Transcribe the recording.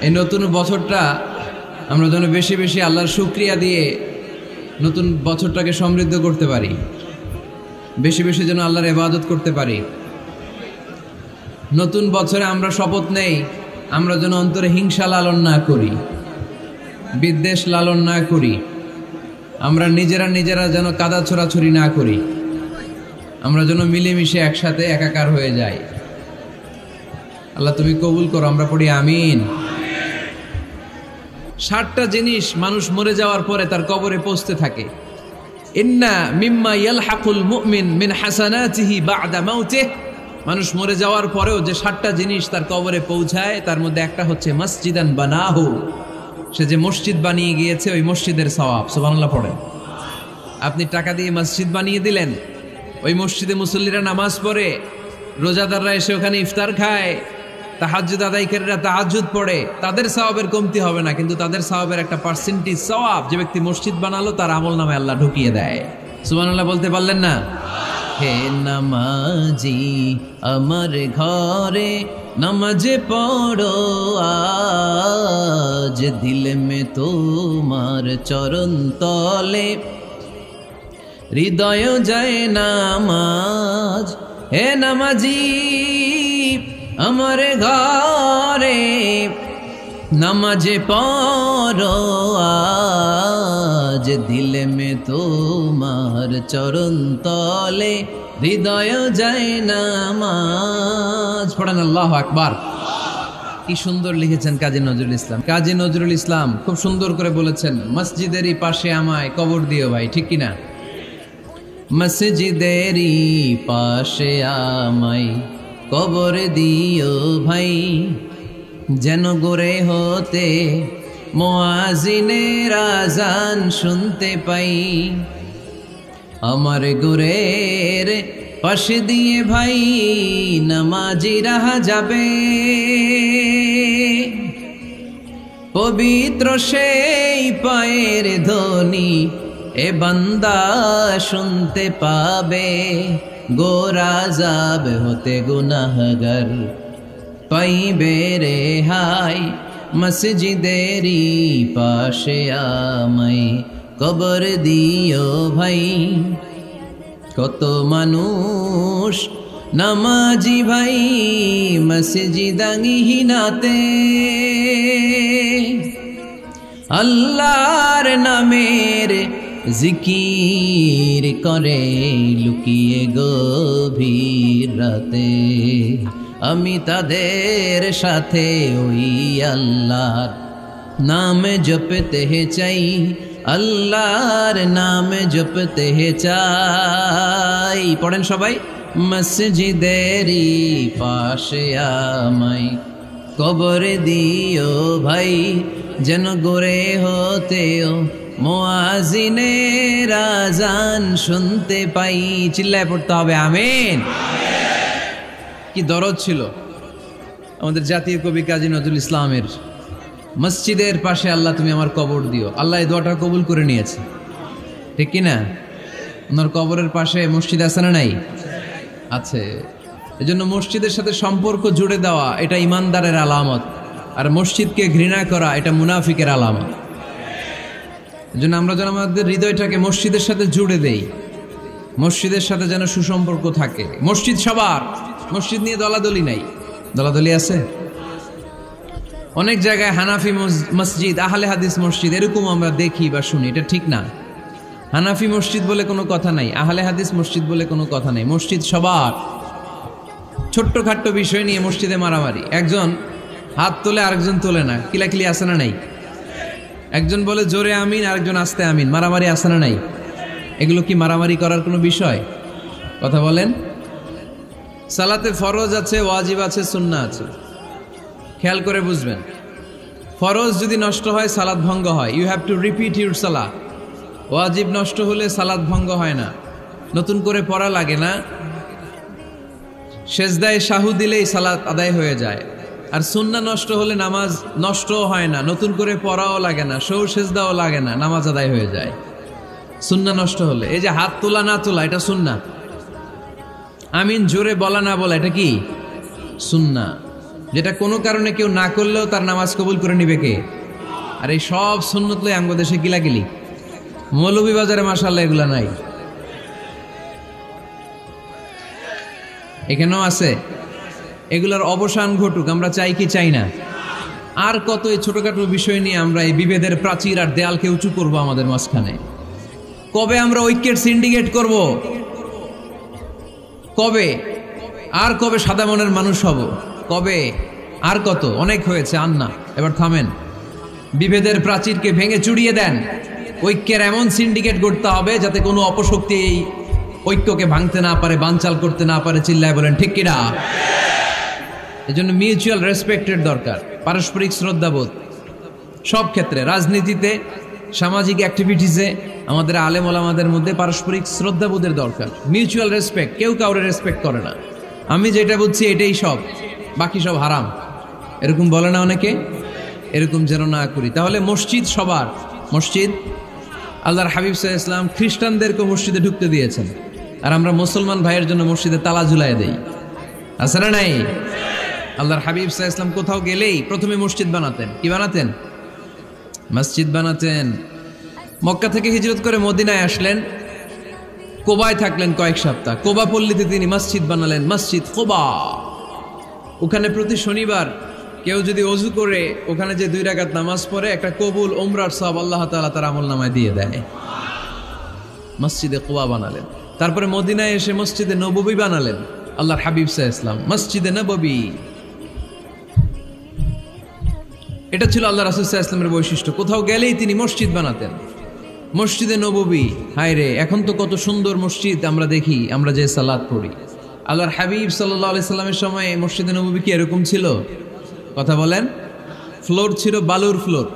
এই নতুন বছরটা আমরা যেন বেশি বেশি আল্লাহর শুকরিয়া দিয়ে নতুন বছরটাকে সমৃদ্ধ করতে পারি, বেশি বেশি যেন আল্লাহর ইবাদত করতে পারি। নতুন বছরে আমরা শপথ নেই আমরা যেন অন্তরে হিংসা লালন না করি, বিদ্বেষ লালন না করি, আমরা নিজেরা যেন কাদা ছোড়াছুরি না করি, আমরা যেন মিলেমিশে একসাথে একাকার হয়ে যাই। আল্লাহ তুমি কবুল করো, আমরা পড়ি আমিন। 60টা জিনিস মানুষ মরে যাওয়ার পরে তার কবরে পৌঁছতে থাকে। ইন্না মিম্মা ইয়ালহাকুল মুমিন মিন হাসানাতিহি বা'দা মাউতিহি, মানুষ মরে যাওয়ার পরেও যে 60টা জিনিস তার কবরে পৌঁছায় তার মধ্যে একটা হচ্ছে মসজিদান বানাহু, সে যে মসজিদ বানিয়ে গিয়েছে ওই মসজিদের সওয়াব। সুবহানাল্লাহ পড়েন। আপনি টাকা দিয়ে মসজিদ বানিয়ে দিলেন, ওই মসজিদে মুসল্লিরা নামাজ পড়ে, রোজাদাররা এসে ওখানে ইফতার খায়, তাহাজ্জুদ আদায়কারীরা তাহাজ্জুদ পড়ে, তাদের সওয়াবের কমতি হবে না, কিন্তু তাদের সওয়াবের একটা পার্সেন্টেজ সওয়াব যে ব্যক্তি মসজিদ বানালো তার আমলনামায় আল্লাহ ঢুকিয়ে দেয়। সুবহানাল্লাহ বলতে পারলেন না? হে নামাজি আমার ঘরে নামাজ পড়ো আজ, দিল মে তোমার চরণ তলে হৃদয় যায় নামাজ। হে নামাজি আমার ঘরে নামাজ পড়ো আজ, দিল মে তোমার চরণ তলে হৃদয় যায় নামাজ। পড়েন আল্লাহু আকবার। কি সুন্দর লিখেছেন কাজী নজরুল ইসলাম। কাজী নজরুল ইসলাম খুব সুন্দর করে বলেছেন, মসজিদেরই পাশে আমায় কবর দিও ভাই, ঠিক কিনা? মসজিদেরই পাশে আমায় কবর দিও ভাই, যেন গোরে হতে মুয়াজ্জিনের আযান শুনতে পাই। আমার গোরের পাশে দিয়ে ভাই নামাজিরা যাবে, পবিত্র সেই পায়ের ধ্বনি এ বান্দা শুনতে পাবে। গোরা যাব হতে গুনাহগার পাইবে রেহাই, মসজিদেরই পাশে আমায় কবর দিও ভাই। কত মানুষ নামাজি ভাই মসজিদাঙ্গিহীনাতে, আল্লাহর নামের জিকির করে লুকিয়ে গভীর রাতে। আমি তাদের সাথে ওই আল্লাহর নাম জপতে চাই, আল্লাহর নাম জপতে চাই। পড়েন সবাই, মসজিদেরই পাশে আমায় কবর দিও ভাই, যেন গোরে হতেও মুয়াজ্জিনের আযান শুনতে পাই। চিল্লায় পড়তে হবে আমিন। কি দরদ ছিল আমাদের জাতীয় কবি কাজী নজরুল ইসলামের, মসজিদের পাশে আল্লাহ তুমি আমার কবর দিও। আল্লাহ এই দোয়াটা কবুল করে নিয়েছে, ঠিক কিনা? ওনার কবরের পাশে মসজিদ আছে না নাই? আছে। এজন্য মসজিদের সাথে সম্পর্ক জুড়ে দেওয়া এটা ইমানদারের আলামত, আর মসজিদকে ঘৃণা করা এটা মুনাফিকের আলামত। এজন্য আমরা যেন আমাদের হৃদয়টাকে মসজিদের সাথে জুড়ে দেই, মসজিদের সাথে যেন সুসম্পর্ক থাকে। মসজিদ সবার, মসজিদ নিয়ে দলাদলি নাই। দলাদলি আছে অনেক জায়গায়, হানাফি মসজিদ, আহলে হাদিস মসজিদ এরকম আমরা দেখি বা শুনি, এটা ঠিক না। হানাফি মসজিদ বলে কোনো কথা নাই, আহলে হাদিস মসজিদ বলে কোনো কথা নাই। মসজিদ সবার। ছোট্ট খাট্ট বিষয় নিয়ে মসজিদে মারামারি, একজন হাত তোলে আরেকজন তোলে না, কিলাকিলি আছে না নাই? একজন বলে জোরে আমিন, আরেকজন আস্তে আমিন, মারামারি আছে না নাই? এগুলো কি মারামারি করার কোনো বিষয়? কথা বলেন। সালাতে ফরজ আছে, ওয়াজিব আছে, সুন্নাহ আছে। খেয়াল করে বুঝবেন, ফরজ যদি নষ্ট হয় সালাত ভঙ্গ হয়, you have to repeat your সালাহ। ওয়াজিব নষ্ট হলে সালাত ভঙ্গ হয় না, নতুন করে পড়া লাগে না, সেজদায় সাহু দিলেই সালাত আদায় হয়ে যায়। আর সুন্নাহ নষ্ট হলে নামাজ নষ্টও হয় না, নতুন করে পড়াও লাগে না, সৌ সেজদাও লাগে না, নামাজ আদায় হয়ে যায় সুন্নাহ নষ্ট হলে। এই যে হাত তোলা না তোলা এটা সুন্নাহ, আমিন জোরে বলা না বলা এটা কি সুন্নাহ। যেটা কোনো কারণে কেউ না করলেও তার নামাজ কবুল করে নিবে কে? আর এই সব সুন্নত লই আমগো দেশে গিলাগিলি। মৌলভীবাজারে মাশাআল্লাহ এগুলা নাই, এখানেও আছে। এগুলার অবসান ঘটুক, আমরা চাই কি চাই না? আর কত এই ছোটখাটো বিষয় নিয়ে আমরা এই বিভেদের প্রাচীর আর দেয়ালকে উঁচু করব আমাদের মাঝখানে? কবে আমরা ঐক্যের সিন্ডিকেট করব? কবে? আর কবে সাদা মনের মানুষ হব? কবে? আর কত? অনেক হয়েছে, আর না, এবার থামেন। বিভেদের প্রাচীরকে ভেঙে চুড়িয়ে দেন। ঐক্যের এমন সিন্ডিকেট করতে হবে যাতে কোনো অপশক্তি এই ঐক্যকে ভাঙতে না পারে, বানচাল করতে না পারে। চিল্লায় বলেন ঠিক কিনা? এজন্য মিউচুয়াল রেসপেক্টের দরকার, পারস্পরিক শ্রদ্ধাবোধ সব ক্ষেত্রে, রাজনীতিতে, সামাজিক অ্যাক্টিভিটিসে আমাদের আলেম ওলামাদের মধ্যে পারস্পরিক শ্রদ্ধাবোধের দরকার, মিউচুয়াল রেসপেক্ট। কেউ কাউরে রেসপেক্ট করে না, আমি যেটা বুঝছি এটাই সব, বাকি সব হারাম, এরকম বলে না অনেকে? এরকম যেন না করি। তাহলে মসজিদ সবার, মসজিদ আল্লাহর হাবিব সাল্লাল্লাহু আলাইহি ওয়াসাল্লাম খ্রিস্টানদেরকে মসজিদে ঢুকতে দিয়েছেন, আর আমরা মুসলমান ভাইয়ের জন্য মসজিদে তালা ঝুলাই দেই, আছে না নাই? আল্লাহর হাবিব সাল্লাল্লাহু আলাইহি ওয়াসাল্লাম কোথাও গেলেই প্রথমে মসজিদ বানাতেন। কি বানাতেন? মসজিদ বানাতেন। মক্কা থেকে হিজরত করে মদিনায় আসলেন, কোবায় থাকলেন কয়েক সপ্তাহ। কোবা পল্লীতে তিনি মসজিদ বানালেন, মসজিদ কোবা। ওখানে প্রতি শনিবার কেউ যদি ওযু করে ওখানে যে 2 রাকাত নামাজ পড়ে, একটা কবুল উমরার সওয়াব আল্লাহ তাআলা তার আমলনামায় দিয়ে দেয়। মসজিদে কোবা বানালেন। তারপরে মদিনায় এসে মসজিদে নববী বানালেন আল্লাহর হাবিব সাল্লাল্লাহু আলাইহি ওয়াসাল্লাম, মসজিদে নববী। এটা ছিল আল্লাহ রাসূল সাল্লাল্লাহু আলাইহি ওয়াসাল্লামের বৈশিষ্ট্য। কোথাও গেলেই তিনি মসজিদ বানাতেন, মসজিদে নববী। হায় রে, এখন তো কত সুন্দর মসজিদ আমরা দেখি, আমরা যে সালাত পড়ি। আল্লাহর হাবিব সাল্লাল্লাহু আলাইহি সাল্লামের সময় মসজিদে নববী কি এরকম ছিল? কথা বলেন। ফ্লোর ছিল বালুর ফ্লোর।